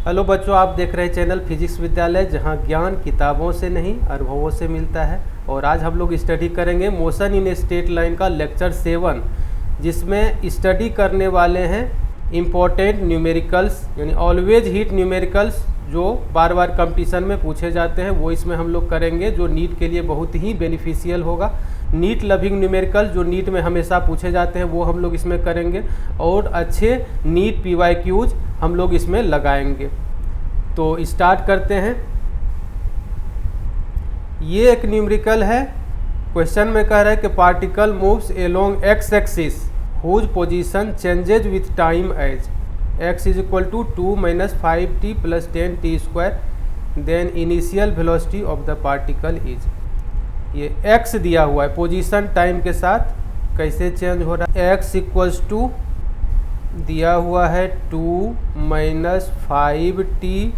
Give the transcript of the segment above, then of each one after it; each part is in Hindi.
हेलो बच्चों, आप देख रहे हैं चैनल फिजिक्स विद्यालय, जहां ज्ञान किताबों से नहीं अनुभवों से मिलता है। और आज हम लोग स्टडी करेंगे मोशन इन स्ट्रेट लाइन का लेक्चर 7, जिसमें स्टडी करने वाले हैं इम्पोर्टेंट न्यूमेरिकल्स, यानी ऑलवेज हिट न्यूमेरिकल्स जो बार बार कंपटीशन में पूछे जाते हैं। वो इसमें हम लोग करेंगे, जो नीट के लिए बहुत ही बेनिफिशियल होगा। नीट लविंग न्यूमेरिकल जो नीट में हमेशा पूछे जाते हैं वो हम लोग इसमें करेंगे, और अच्छे नीट PYQs हम लोग इसमें लगाएंगे। तो स्टार्ट करते हैं। ये एक न्यूमेरिकल है। क्वेश्चन में कह रहा है कि particle moves along X axis whose position changes with time as x is equal to 2 - 5t + 10t², then initial velocity of the particle is. ये x दिया हुआ है, पोजीशन टाइम के साथ कैसे चेंज हो रहा है। x इक्वल्स टू दिया हुआ है 2 - 5t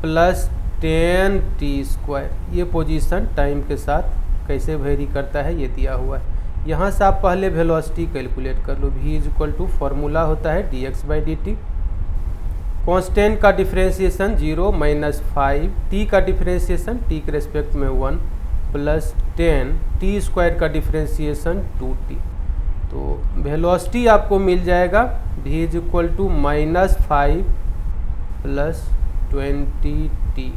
+ 10t²। ये पोजीशन टाइम के साथ कैसे वेरी करता है ये दिया हुआ है। यहाँ से आप पहले वेलोसिटी कैलकुलेट कर लो। v is equal to formula होता है dx/dt। कांस्टेंट का डिफ्रेंशिएशन 0 - 5, t का डिफ्रेंशिएशन t के रेस्पेक्ट में 1 + 10 t² का डिफ्रेंशिएशन 2t। तो वेलोसिटी आपको मिल जाएगा v is equal to -5 + 20t।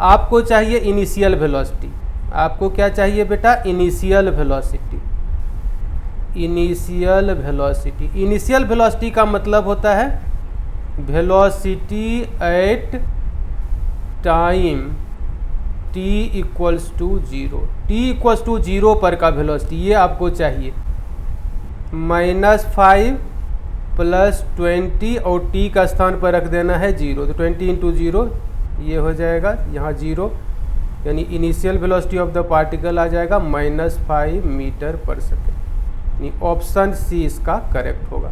आपको चाहिए इनिशियल वेलोसिटी। आपको क्या चाहिए बेटा? Initial velocity. Initial velocity, initial velocity का मतलब होता है velocity at time t equals to 0। t equals to 0 पर का वेलोसिटी ये आपको चाहिए। -5 + 20 और t का स्थान पर रख देना है 0, तो 20 × 0 ये हो जाएगा यहाँ 0, यानी initial velocity of the particle आ जाएगा -5 मीटर/सेकेंड। यानी ऑप्शन सी इसका करेक्ट होगा।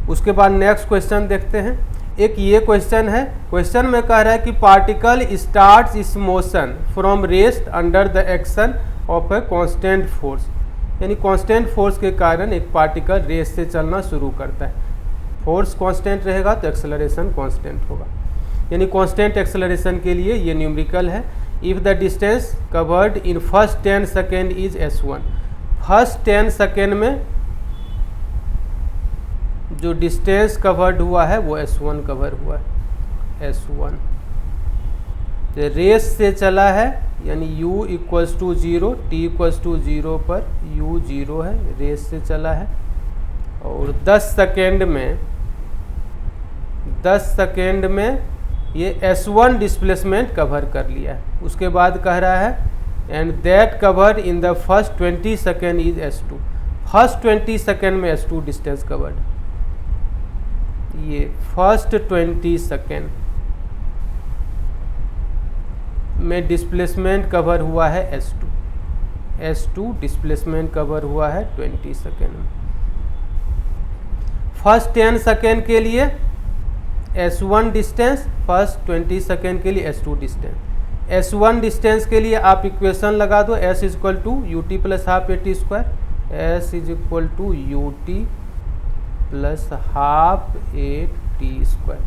उसके बाद नेक्स्ट क्वेश्चन देखते हैं। एक ये क्वेश्चन है। क्वेश्चन में कह रहा है कि particle starts it's motion from rest under the action of a constant force. यानी कांस्टेंट फोर्स के कारण एक पार्टिकल रेस्ट से चलना शुरू करता है। फोर्स कांस्टेंट रहेगा तो एक्सेलरेशन कांस्टेंट होगा। यानी कांस्टेंट एक्सेलरेशन के लिए ये न्यूमेरिकल है। If the distance covered in first 10 second is s1। First 10 second में जो डिस्टेंस कवर्ड हुआ है वो s1 कवर हुआ है। s1 रेस से चला है, यानी u equals to 0, t equals to 0 पर u 0 है, रेस से चला है। और 10 सेकेंड में ये s1 डिस्प्लेसमेंट कवर कर लिया है। उसके बाद कह रहा है and that covered in the first 20 second is s2। First 20 second में s2 डिस्टेंस कवर्ड। ये फर्स्ट 20 सेकेंड में डिस्प्लेसमेंट कवर हुआ है s2 डिस्प्लेसमेंट कवर हुआ है 20 सेकेंड में। फर्स्ट 10 सेकेंड के लिए s1 डिस्टेंस, फर्स्ट 20 सेकेंड के लिए s2 डिस्टेंस। s1 डिस्टेंस के लिए आप इक्वेशन लगा दो, s is equal to ut + 12 at², s is equal to ut + 12 at²।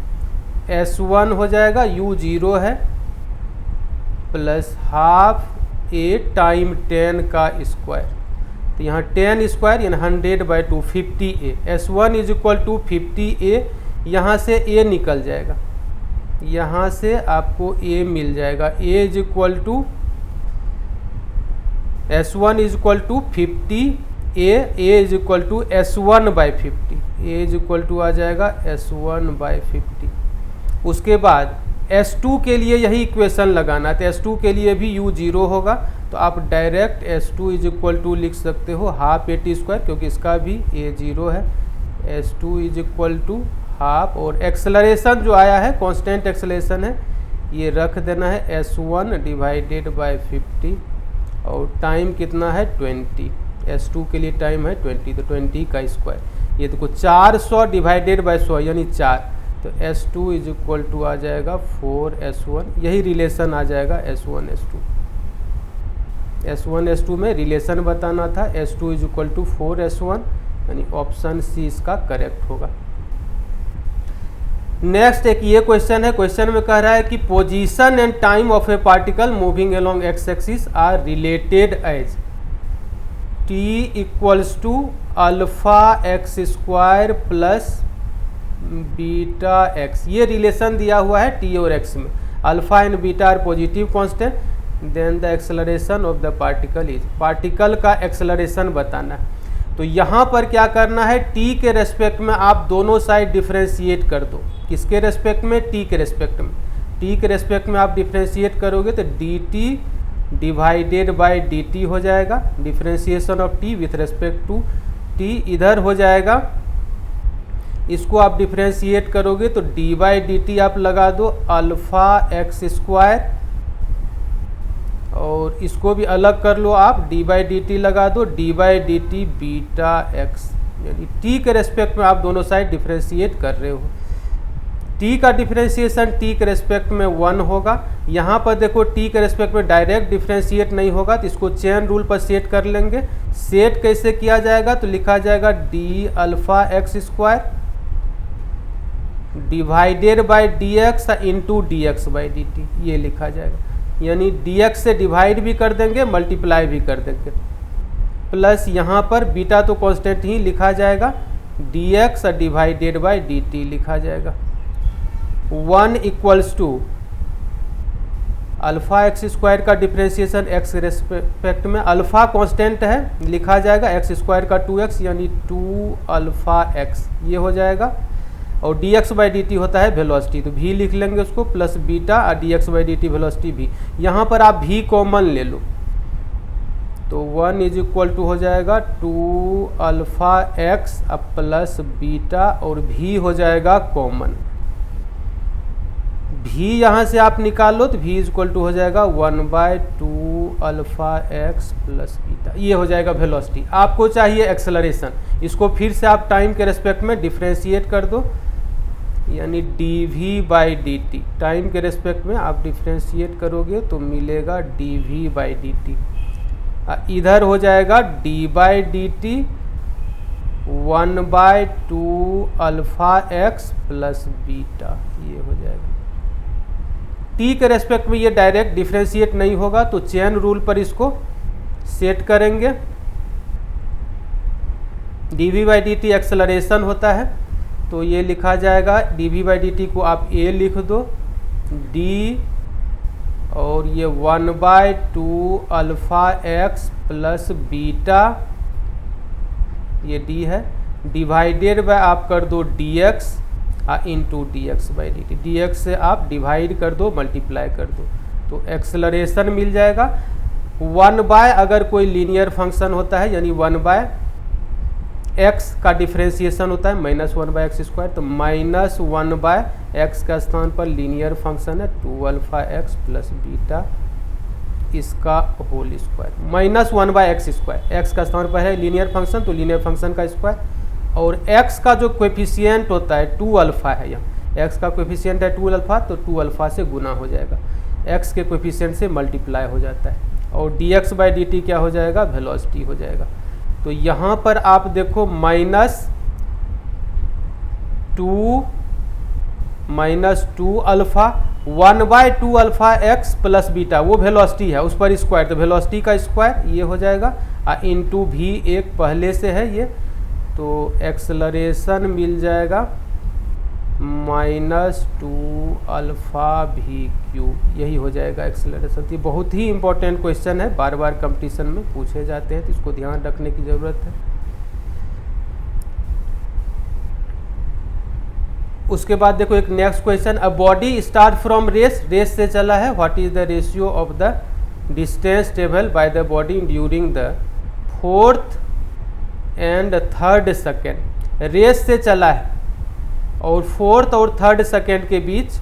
s1 हो जाएगा u 0 है + 12 टाइम 10 का स्क्वायर। तो यहाँ 10² यानी 100/2 50a। s1 is equal to 50a। यहाँ से a निकल जाएगा, यहाँ से आपको a मिल जाएगा। a is equal to s1 is equal to 50a, a is equal to s1/50, a is equal to आ जाएगा s1/50। उसके बाद s2 के लिए यही इक्वेशन लगाना, तो s2 के लिए भी u 0 होगा, तो आप direct s2 is equal to लिख सकते हो 12 at², क्योंकि इसका भी a 0 है। s2 इज इक्वल टू 12, और एक्सेलरेशन जो आया है कांस्टेंट एक्सेलरेशन है, ये रख देना है s1 / 50, और टाइम कितना है 20। s2 के लिए टाइम है 20, तो 20 का स्क्वायर। ये देखो 400 / 100 यानी 4, तो s2 इज इक्वल टू आ जाएगा 4s1। यही रिलेशन आ जाएगा s1 s2 में रिलेशन बताना था। s2 is equal to 4s1, यानी ऑप्शन सी इसका करेक्ट होगा। नेक्स्ट एक ये क्वेश्चन है, क्वेश्चन में कह रहा है कि position and time of a particle moving along X axis are related as T equals to alpha x square plus beta X. ये रिलेशन दिया हुआ है टी और एक्स में। Alpha and beta are positive constant, then the acceleration of the particle is, particle का एक्सेलरेशन बताना है। तो यहाँ पर क्या करना है, टी के रेस्पेक्ट में आप दोनों साइड डिफ्रेंशिएट कर दो। किसके रेस्पेक्ट में, टी के रेस्पेक्ट में। टी के रेस्पेक्ट में आप डिफ्रेंशिएट करोगे तो D T divided by D T हो जाएगा, differentiation of T with respect to T. इधर हो जाएगा, इसको आप डिफ्रेंशिएट करोगे तो डी बाई डी टी आप लगा दो अल्फा एक्स स्क्वायर, और इसको भी अलग कर लो आप, डी बाई डी टी लगा दो D by D T beta x. यानी टी के रेस्पेक्ट में आप दोनों साइड डिफ्रेंशिएट कर रहे हो। टी का डिफ्रेंशिएशन टी के रेस्पेक्ट में 1 होगा। यहाँ पर देखो टी के रेस्पेक्ट में डायरेक्ट डिफ्रेंशिएट नहीं होगा, तो इसको चेन रूल पर सेट कर लेंगे। सेट कैसे किया जाएगा, तो लिखा जाएगा D alpha x square divided by d x into d x by D t, ये लिखा जाएगा। यानी डी एक्स से डिवाइड भी कर देंगे, मल्टीप्लाई भी कर देंगे, प्लस यहाँ पर बीटा तो कांस्टेंट ही लिखा जाएगा, d x divided by D t लिखा जाएगा। 1 equals to alpha x square का डिफ्रेंशिएशन एक्स रेस्पेक्ट में, अल्फा कांस्टेंट है, लिखा जाएगा एक्स स्क्वायर का 2x यानी 2 अल्फा एक्स, ये हो जाएगा। और d x by D T होता है वेलोसिटी, तो भी लिख लेंगे उसको, प्लस बीटा और d x by D t velocity भी। यहाँ पर आप भी कॉमन ले लो तो 1 इज इक्वल टू हो जाएगा 2 अल्फा एक्स प्लस बीटा, और भी हो जाएगा कॉमन। भी यहाँ से आप निकालो तो भी इज इक्वल टू हो जाएगा 1/2 अल्फा एक्स प्लस बीटा, ये हो जाएगा वेलोसिटी। आपको चाहिए एक्सेलरेशन, इसको फिर से आप टाइम के रेस्पेक्ट में डिफ्रेंशिएट कर दो, यानी d v by D t. Time के रेस्पेक्ट में आप डिफ्रेंशिएट करोगे तो मिलेगा d v by D t. इधर हो जाएगा d by D t 1/2 alpha x plus beta, ये हो जाएगा। टी के रेस्पेक्ट में ये डायरेक्ट डिफ्रेंशिएट नहीं होगा, तो चेन रूल पर इसको सेट करेंगे। D v by D t acceleration होता है, तो ये लिखा जाएगा d v by D t को आप ए लिख दो, डी और ये 1/2 अल्फा एक्स प्लस बीटा, ये डी है, डिवाइडेड बाय आप कर दो d x into d x by D t. D x से आप डिवाइड कर दो, मल्टीप्लाई कर दो, तो एक्सेलरेशन मिल जाएगा 1/, अगर कोई लीनियर फंक्शन होता है यानी 1/x का डिफ्रेंशिएशन होता है -1/x स्क्वायर, तो -1/x का स्थान पर लीनियर फंक्शन है 2 अल्फा एक्स प्लस बीटा इसका whole square, -1/x square. X का स्थान पर है लीनियर फंक्शन, तो लीनियर फंक्शन का स्क्वायर, और x का जो कोएफिशिएंट होता है 2 अल्फा है, यहाँ x का कोएफिशिएंट है 2 अल्फा, तो 2 अल्फा से गुना हो जाएगा, x के कोएफिशिएंट से मल्टीप्लाई हो जाता है, और dx बाई डी टी क्या हो जाएगा, वेलोसिटी हो जाएगा। तो यहाँ पर आप देखो -2 alpha 1/2 alpha x plus beta, वो वेलोसिटी है, उस पर स्क्वायर, तो वेलोसिटी का स्क्वायर ये हो जाएगा, इंटू भी एक पहले से है ये, तो एक्सेलरेशन मिल जाएगा -2 अल्फा भी क्यू, यही हो जाएगा एक्सेलरेशन। ये बहुत ही इंपॉर्टेंट क्वेश्चन है, बार बार कंपटीशन में पूछे जाते हैं, तो इसको ध्यान रखने की ज़रूरत है। उसके बाद देखो एक next question, a body start from rest, rest से चला है, what is the ratio of the distance travel by the body during the 4th and 3rd second. Rest से चला है और 4th और 3rd सेकेंड के बीच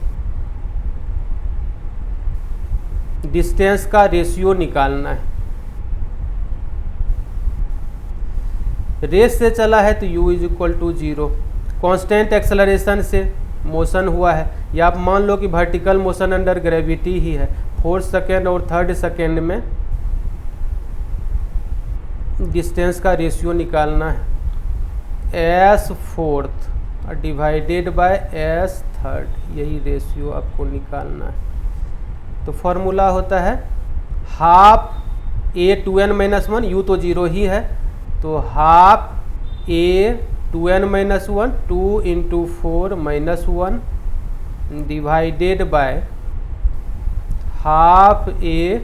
डिस्टेंस का रेशियो निकालना है। रेस से चला है तो u is equal to 0, constant acceleration से मोशन हुआ है, या आप मान लो कि वर्टिकल मोशन अंडर ग्रेविटी ही है। 4th सेकेंड और 3rd सेकेंड में डिस्टेंस का रेशियो निकालना है। s 4th divided by S third, यही रेशियो आपको निकालना है। तो फॉर्मूला होता है हाफ ए 2n-1, यू तो 0 ही है, तो half A 2n-1 2 × 4 -1 divided by half ए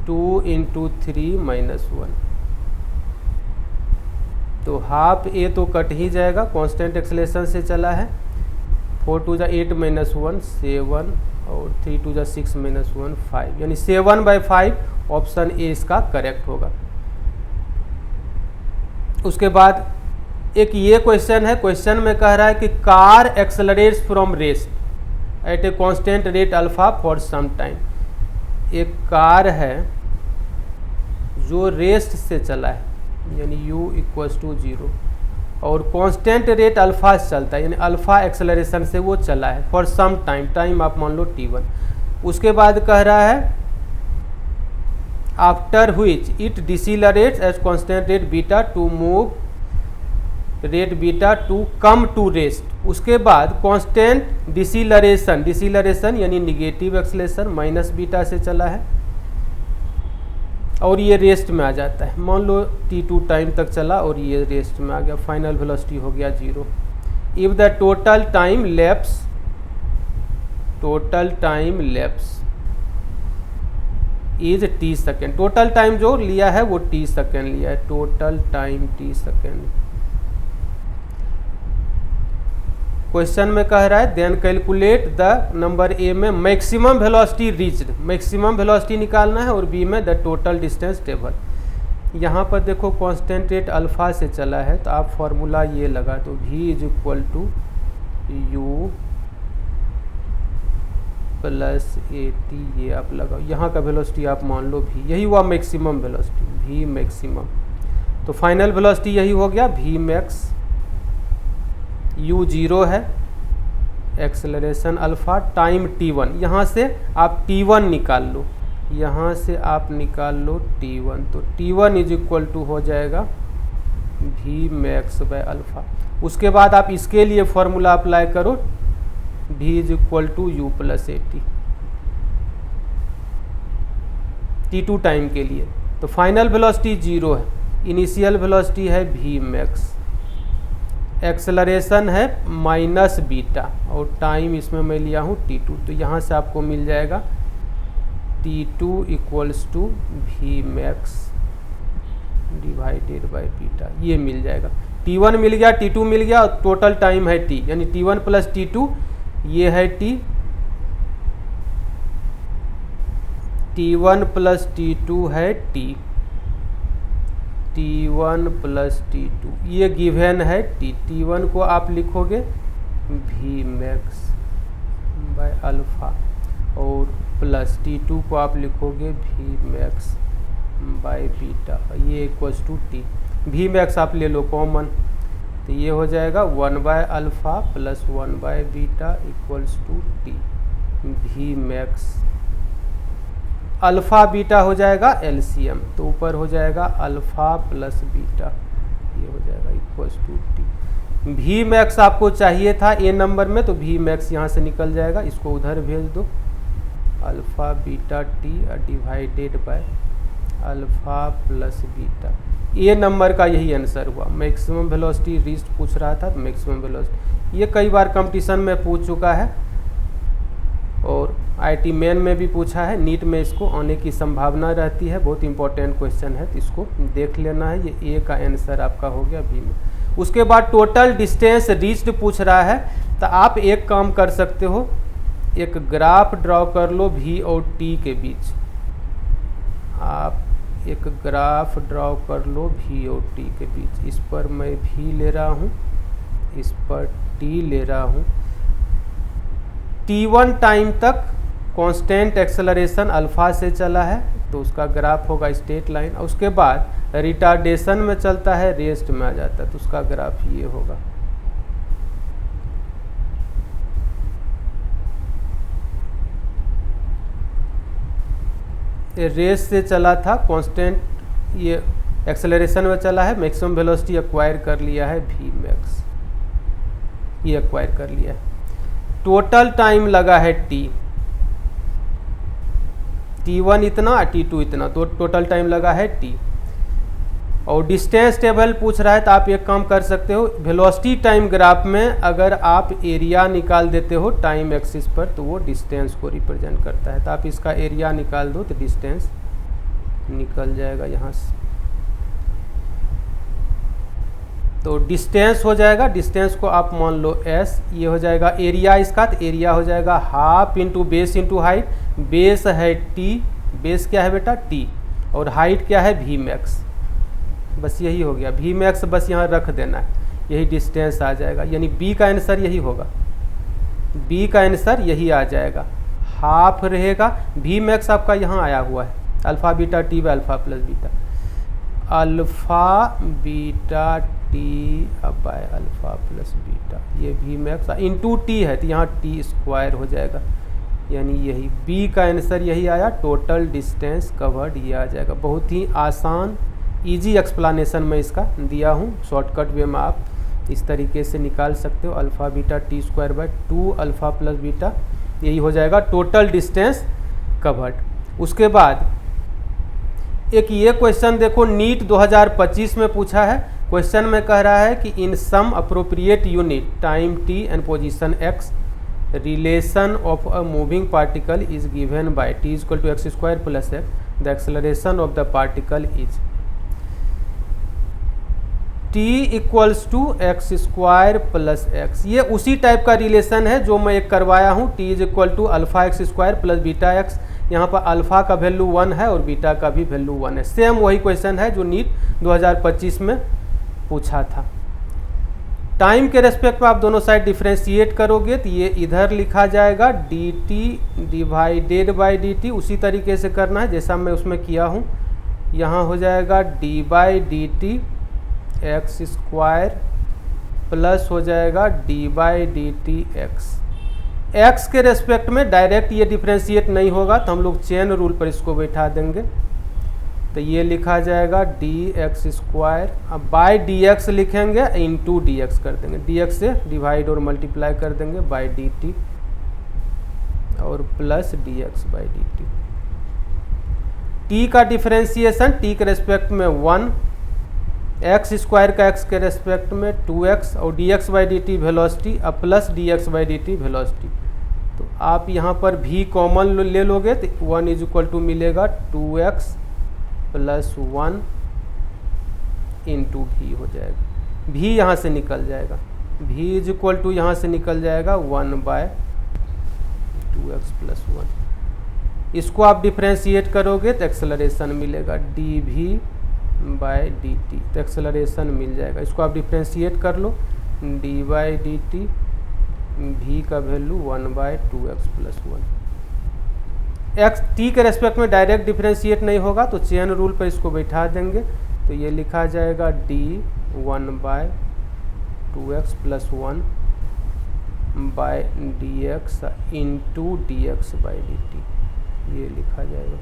2 × 3 -1। तो हाफ ए तो कट ही जाएगा, कांस्टेंट एक्सेलरेशन से चला है। 4 × 2 = 8 -1 7 और 3 × 2 = 6 -1 5, यानी 7/5 ऑप्शन ए इसका करेक्ट होगा। उसके बाद एक ये क्वेश्चन है, क्वेश्चन में कह रहा है कि car accelerates from rest at a constant rate alpha for some time. एक कार है जो रेस्ट से चला है, यानी u = 0 और कांस्टेंट रेट अल्फा से चलता है, यानी अल्फा एक्सेलरेशन से वो चला है फॉर सम टाइम, टाइम आप मान लो t1। उसके बाद कह रहा है after which it decelerates at constant rate beta to move rate beta to come to rest. उसके बाद कांस्टेंट डिसीलरेशन, डिसीलरेशन यानी निगेटिव एक्सेलरेशन माइनस बीटा से चला है और ये रेस्ट में आ जाता है। मान लो t2 टाइम तक चला और ये रेस्ट में आ गया, फाइनल वेलोसिटी हो गया 0। If the total time lapse is t second, total time जो लिया है वो t सेकेंड लिया है, total time t second. Question में कह रहा है then calculate the number a में maximum velocity reached, maximum velocity निकालना है और बी में द टोटल डिस्टेंस ट्रेवल। यहाँ पर देखो कांस्टेंट रेट अल्फा से चला है, तो आप फॉर्मूला ये लगा दो v = u + at, ये आप लगाओ। यहाँ का वेलोसिटी आप मान लो v, यही हुआ मैक्सिमम वेलोसिटी, v मैक्सिमम। तो फाइनल वेलोसिटी यही हो गया v मैक्स, u 0 है, एक्सेलरेशन अल्फा, टाइम t1। यहाँ से आप t1 निकाल लो, यहाँ से आप निकाल लो t1, तो t1 = हो जाएगा v max/अल्फा। उसके बाद आप इसके लिए फॉर्मूला अप्लाई करो, v = u + at t2 time के लिए। तो फाइनल वेलोसिटी 0 है, इनिशियल वेलोसिटी है v max, एक्सेलरेशन है माइनस बीटा और टाइम इसमें मैं लिया हूँ t2। तो यहाँ से आपको मिल जाएगा t2 = v max divided by beta, ये मिल जाएगा। t1 मिल गया, t2 मिल गया और टोटल टाइम है t, यानी t1 + t2, ये है t, t1 + t2 है t, t1 + t2 ये गिवन है t। t1 को आप लिखोगे v max/अल्फा और प्लस t2 को आप लिखोगे v max/बीटा, ये = t। v max आप ले लो कॉमन, तो ये हो जाएगा 1/अल्फा + 1/बीटा = t। v max alpha beta हो जाएगा एलसीएम, तो ऊपर हो जाएगा अल्फ़ा + बीटा, ये हो जाएगा = t। v max आपको चाहिए था ए नंबर में, तो v max यहाँ से निकल जाएगा, इसको उधर भेज दो, alpha beta t divided by alpha + beta. A number का यही आंसर हुआ। मैक्सिमम वेलोसिटी रीच्ड पूछ रहा था, मैक्सिमम वेलोसिटी ये कई बार कंपटीशन में पूछ चुका है और आईटी मेन में भी पूछा है, नीट में इसको आने की संभावना रहती है। बहुत इंपॉर्टेंट क्वेश्चन है, तो इसको देख लेना है। ये ए का आंसर आपका हो गया बी में। उसके बाद टोटल डिस्टेंस रीच्ड पूछ रहा है, तो आप एक काम कर सकते हो, एक ग्राफ ड्रॉ कर लो v और t के बीच। आप एक ग्राफ ड्रॉ कर लो v और t के बीच। इस पर मैं v ले रहा हूँ, इस पर t ले रहा हूँ। t1 टाइम तक कांस्टेंट एक्सेलरेशन अल्फा से चला है, तो उसका ग्राफ होगा स्ट्रेट लाइन। और उसके बाद रिटार्डेशन में चलता है, रेस्ट में आ जाता है, तो उसका ग्राफ ये होगा। ये रेस से चला था, कांस्टेंट ये एक्सेलरेशन में चला है, मैक्सिमम वेलोसिटी एक्वायर कर लिया है v max। ये एक्वायर कर लिया है। टोटल टाइम लगा है t1 इतना, t2 इतना, तो टोटल टाइम लगा है t। और डिस्टेंस टेबल पूछ रहा है तो आप एक काम कर सकते हो, वेलोसिटी टाइम ग्राफ में अगर आप एरिया निकाल देते हो टाइम एक्सिस पर तो वो डिस्टेंस को रिप्रेजेंट करता है। तो आप इसका एरिया निकाल दो तो डिस्टेंस निकल जाएगा यहाँ से। तो डिस्टेंस हो जाएगा, डिस्टेंस को आप मान लो s, ये हो जाएगा एरिया इसका, तो एरिया हो जाएगा half into base into height. Base है t, बेस क्या है बेटा t, और हाइट क्या है v मैक्स। बस यही हो गया, v मैक्स बस यहाँ रख देना है, यही डिस्टेंस आ जाएगा। यानी b का आंसर यही होगा, b का आंसर यही आ जाएगा, हाफ रहेगा। v मैक्स आपका यहाँ आया हुआ है, alpha beta T by alpha plus beta, alpha beta T bye alpha plus beta, ये v मैक्स इंटू टी है तो यहाँ टी स्क्वायर हो जाएगा। यानी यही b का आंसर यही आया, टोटल डिस्टेंस कवर्ड ये आ जाएगा। बहुत ही आसान इजी एक्सप्लेनेशन में इसका दिया हूँ, शॉर्टकट वे में आप इस तरीके से निकाल सकते हो। Alpha beta T square by 2 alpha plus beta, यही हो जाएगा टोटल डिस्टेंस कवर्ड। उसके बाद एक ये क्वेश्चन देखो, नीट 2025 में पूछा है। क्वेश्चन में कह रहा है कि in some appropriate unit time t and position x relation of a moving particle is given by t is equal to x square plus x, the acceleration of the particle is t equals to x square plus x. ये उसी टाइप का रिलेशन है जो मैं एक करवाया हूँ, t is equal to alpha x square plus beta x. यहाँ पर अल्फ़ा का वैल्यू 1 है और बीटा का भी वैल्यू 1 है। सेम वही क्वेश्चन है जो नीट 2025 में पूछा था। टाइम के रेस्पेक्ट में आप दोनों साइड डिफ्रेंशिएट करोगे तो ये इधर लिखा जाएगा dt डिवाइडेड बाई dt, उसी तरीके से करना है जैसा मैं उसमें किया हूँ। यहाँ हो जाएगा d by D T x square plus हो जाएगा d by D T x. X के रेस्पेक्ट में डायरेक्ट ये डिफ्रेंशिएट नहीं होगा तो हम लोग चेन रूल पर इसको बैठा देंगे, तो ये लिखा जाएगा डी एक्स स्क्वायर, अब बाई डी एक्स लिखेंगे इंटू डी एक्स कर देंगे, डी एक्स से डिवाइड और मल्टीप्लाई कर देंगे बाई डी टी और plus d x by D t. T का डिफ्रेंशिएशन टी के रेस्पेक्ट में 1, एक्स स्क्वायर का एक्स के रेस्पेक्ट में 2x और d x by D t velocity अब plus d x by D t velocity. तो आप यहाँ पर v कॉमन ले लोगे तो 1 इज इक्वल टू मिलेगा 2x प्लस 1 इंटू v हो जाएगा, v यहाँ से निकल जाएगा, v इज इक्वल टू यहाँ से निकल जाएगा 1 बाय 2x प्लस 1। इसको आप डिफ्रेंशिएट करोगे तो एक्सेलरेशन मिलेगा dv बाय डी टी, तो एक्सेलरेशन मिल जाएगा। इसको आप डिफ्रेंशिएट कर लो, d by D t, v का value 1 by 2x plus 1। X t के रेस्पेक्ट में डायरेक्ट डिफ्रेंशिएट नहीं होगा तो चेन रूल पर इसको बैठा देंगे, तो ये लिखा जाएगा d 1 by 2x plus 1 by d x into d x by D t, ये लिखा जाएगा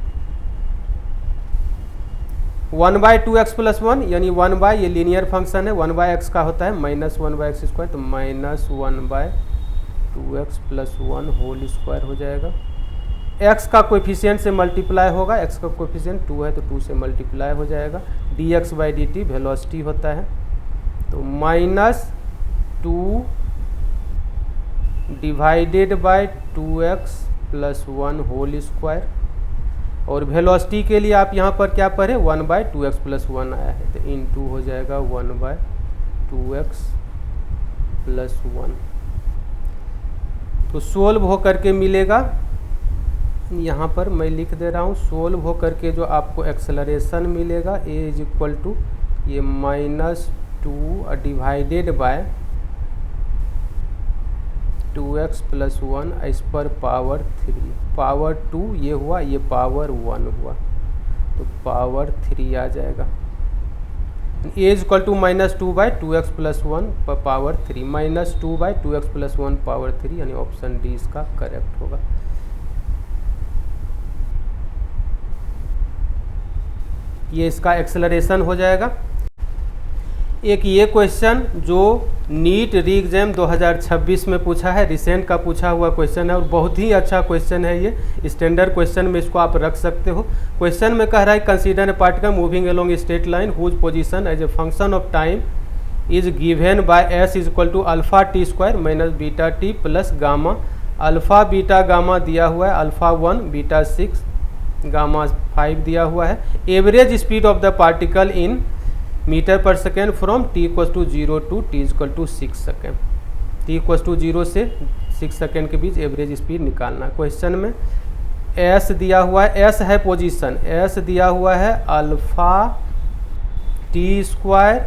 1 बाय 2x प्लस 1, यानी 1 बाय, ये लीनियर फंक्शन है, 1 बाय एक्स का होता है माइनस 1 बाय एक्स स्क्वायर, तो minus 1 by 2x plus 1 whole square हो जाएगा। x का कोएफिशिएंट से मल्टीप्लाई होगा, x का कोएफिशिएंट 2 है तो 2 से मल्टीप्लाई हो जाएगा। dx by D t velocity होता है, तो minus 2 divided by 2x plus 1 whole square, और वेलोसिटी के लिए आप यहाँ पर क्या पढ़े 1 बाय 2x प्लस 1 आया है, तो इंटू हो जाएगा 1 बाय 2x प्लस 1। तो सोल्व हो करके मिलेगा, यहाँ पर मैं लिख दे रहा हूँ, सोल्व हो करके जो आपको एक्सेलरेशन मिलेगा a इज इक्वल टू ये minus 2 divided by 2x plus 1 इस पर पावर 3, पावर 2 ये हुआ, ये पावर 1 हुआ, तो पावर 3 आ जाएगा। a is equal to minus 2 by 2x plus 1 पर power 3, minus 2 by 2x plus 1 power 3, यानी ऑप्शन डी इसका करेक्ट होगा। ये इसका एक्सेलरेशन हो जाएगा। एक ये क्वेश्चन जो नीट री एग्जाम 2026 में पूछा है, रिसेंट का पूछा हुआ क्वेश्चन है और बहुत ही अच्छा क्वेश्चन है ये। स्टैंडर्ड क्वेश्चन में इसको आप रख सकते हो। क्वेश्चन में कह रहा है consider a particle moving along straight line whose position as a function of time is given by s is equal to alpha t square minus beta t plus gamma. Alpha beta gamma दिया हुआ है, अल्फा 1 बीटा 6 गामा 5 दिया हुआ है। Average speed of the particle in metre per second from t equal to 0 to t equal to 6 second. t equal to 0 से 6 सेकेंड के बीच एवरेज स्पीड निकालना है। क्वेश्चन में s दिया हुआ है, s है पोजीशन, s दिया हुआ है alpha t square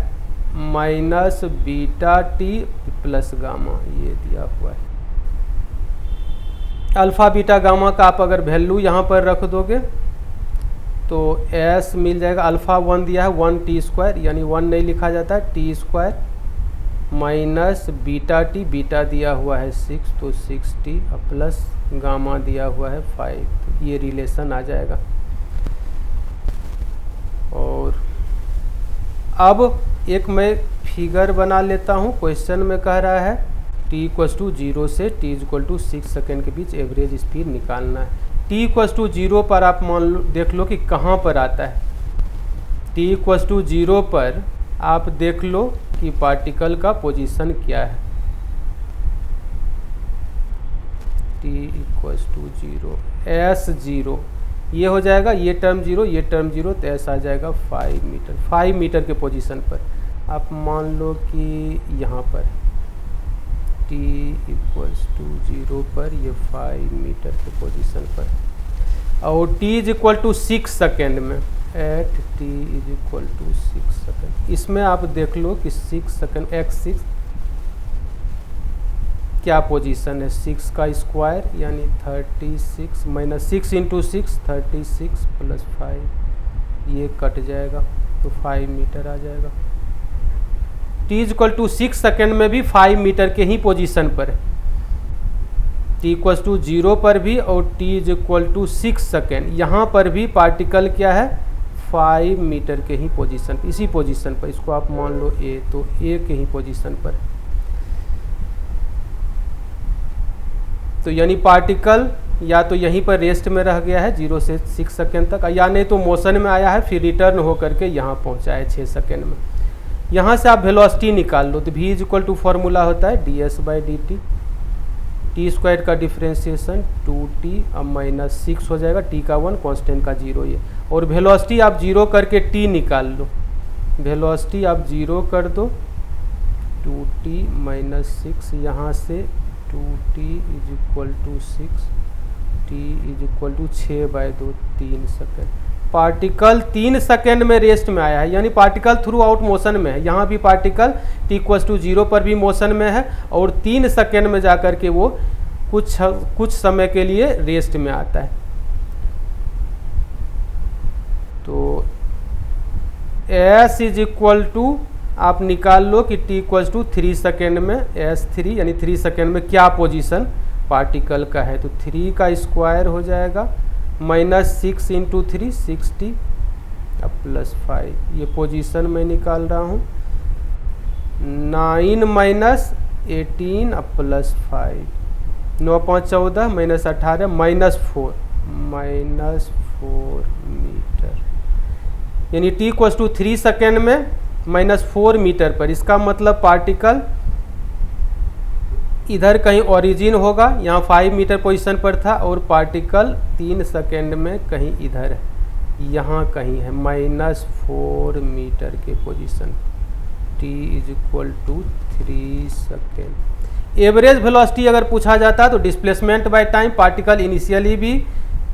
minus beta t plus gamma, ये दिया हुआ है। अल्फा बीटा गामा का आप अगर वैल्यू यहाँ पर रख दोगे तो s मिल जाएगा। अल्फा 1 दिया है 1 टी स्क्वायर, यानी 1 नहीं लिखा जाता है, T square minus beta T, beta दिया हुआ है 6 तो 6t प्लस गामा दिया हुआ है 5, तो ये रिलेशन आ जाएगा। और अब एक मैं फिगर बना लेता हूँ। क्वेश्चन में कह रहा है t इक्वल टू 0 से t इक्वल टू 6 सेकेंड के बीच एवरेज स्पीड निकालना है। t इक्वल टू 0 पर आप मान लो, देख लो कि कहाँ पर आता है। t इक्वल टू 0 पर आप देख लो कि पार्टिकल का पोजीशन क्या है। t इक्वल टू 0 s 0 ये हो जाएगा, ये टर्म 0 ये टर्म 0 तो s आ जाएगा 5 मीटर। 5 मीटर के पोजीशन पर आप मान लो कि यहाँ पर t इक्वल्स टू 0 पर ये 5 मीटर के पोजीशन पर, और t is equal to 6 second में at t is equal to 6 second. इसमें आप देख लो कि 6 सेकेंड x6 क्या पोजीशन है, 6 का स्क्वायर यानी 36 माइनस 6 इंटू 6 36 प्लस 5, ये कट जाएगा तो 5 मीटर आ जाएगा। t is equal to 6 second में भी 5 मीटर के ही पोजीशन पर है, t इक्वल टू 0 पर भी और t is equal to 6 second यहाँ पर भी पार्टिकल क्या है 5 मीटर के ही पोजीशन, इसी पोजीशन पर। इसको आप मान लो a, तो a के ही पोजीशन पर। तो यानी पार्टिकल या तो यहीं पर रेस्ट में रह गया है 0 से 6 सेकेंड तक, या नहीं तो मोशन में आया है फिर रिटर्न होकर के यहाँ पहुँचा है 6 सेकेंड में। यहाँ से आप वेलोसिटी निकाल लो तो v is equal to formula होता है ds by D t, t square का डिफ्रेंशिएशन 2t अब माइनस 6 हो जाएगा, t का 1 कांस्टेंट का 0 ये, और वेलोसिटी आप 0 करके t निकाल लो। वेलोसिटी आप 0 कर दो 2t माइनस 6, यहाँ से 2t is equal to 6, t is equal to 6/2 3 second. Particle 3 second में रेस्ट में आया है, यानी पार्टिकल थ्रू आउट मोशन में है। यहाँ भी पार्टिकल t इक्वल टू 0 पर भी मोशन में है और 3 सेकेंड में जाकर के वो कुछ समय के लिए रेस्ट में आता है। तो s इज इक्वल टू आप निकाल लो कि t इक्वल टू 3 सेकेंड में s3 यानी 3 सेकेंड में क्या पोजीशन पार्टिकल का है, तो 3 का स्क्वायर हो जाएगा माइनस 6 इंटू 3 60 अब प्लस 5, ये पोजीशन में निकाल रहा हूँ। 9 माइनस 18 अब प्लस 5, 9 5 14 माइनस 18 माइनस 4 मीटर, यानी t इक्वल टू 3 सेकेंड में माइनस 4 मीटर पर। इसका मतलब पार्टिकल इधर कहीं ओरिजिन होगा, यहाँ 5 मीटर पोजीशन पर था, और पार्टिकल 3 सेकेंड में कहीं इधर है, यहाँ कहीं है माइनस 4 मीटर के position, t is equal to 3 second. Average velocity अगर पूछा जाता तो displacement by time, particle initially भी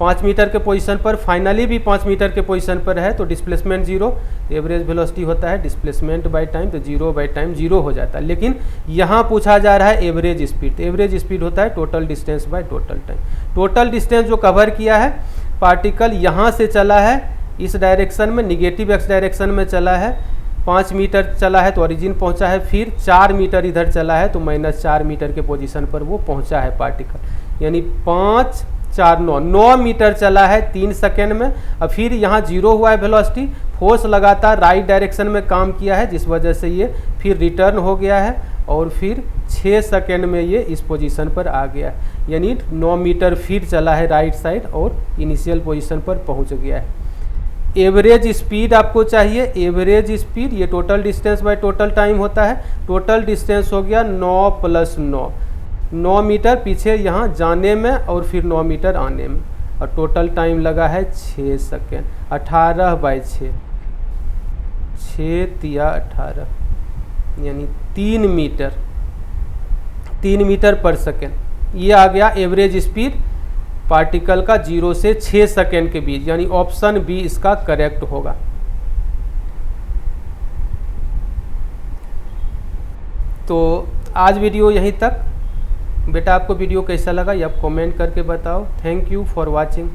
5 मीटर के पोजीशन पर, फाइनली भी 5 मीटर के पोजीशन पर है, तो डिस्प्लेसमेंट 0, एवरेज वेलोसिटी होता है डिस्प्लेसमेंट बाय टाइम, तो 0 बाय टाइम 0 हो जाता है। लेकिन यहाँ पूछा जा रहा है एवरेज स्पीड, तो एवरेज स्पीड होता है total distance by total time. Total distance जो कवर किया है, पार्टिकल यहाँ से चला है इस डायरेक्शन में, निगेटिव x डायरेक्शन में चला है, 5 मीटर चला है तो ओरिजिन पहुँचा है, फिर 4 मीटर इधर चला है तो माइनस 4 मीटर के पोजीशन पर वो पहुँचा है पार्टिकल, यानी 5 9 मीटर चला है 3 सेकेंड में। अब फिर यहाँ 0 हुआ है वेलोसिटी, फोर्स लगातार राइट डायरेक्शन में काम किया है जिस वजह से ये फिर रिटर्न हो गया है और फिर 6 सेकेंड में ये इस पोजीशन पर आ गया है, यानी 9 मीटर फिर चला है राइट साइड और इनिशियल पोजीशन पर पहुंच गया है। एवरेज स्पीड आपको चाहिए, एवरेज स्पीड ये total distance by total time होता है। टोटल डिस्टेंस हो गया 9 + 9, 9 मीटर पीछे यहाँ जाने में और फिर 9 मीटर आने में, और टोटल टाइम लगा है 6 सेकेंड। 18/6, 6 तिया 18, यानी 3 मीटर पर सेकेंड। ये आ गया एवरेज स्पीड पार्टिकल का 0 से 6 सेकेंड के बीच, यानी ऑप्शन बी इसका करेक्ट होगा। तो आज वीडियो यहीं तक। बेटा आपको वीडियो कैसा लगा ये आप कमेंट करके बताओ। Thank you for watching.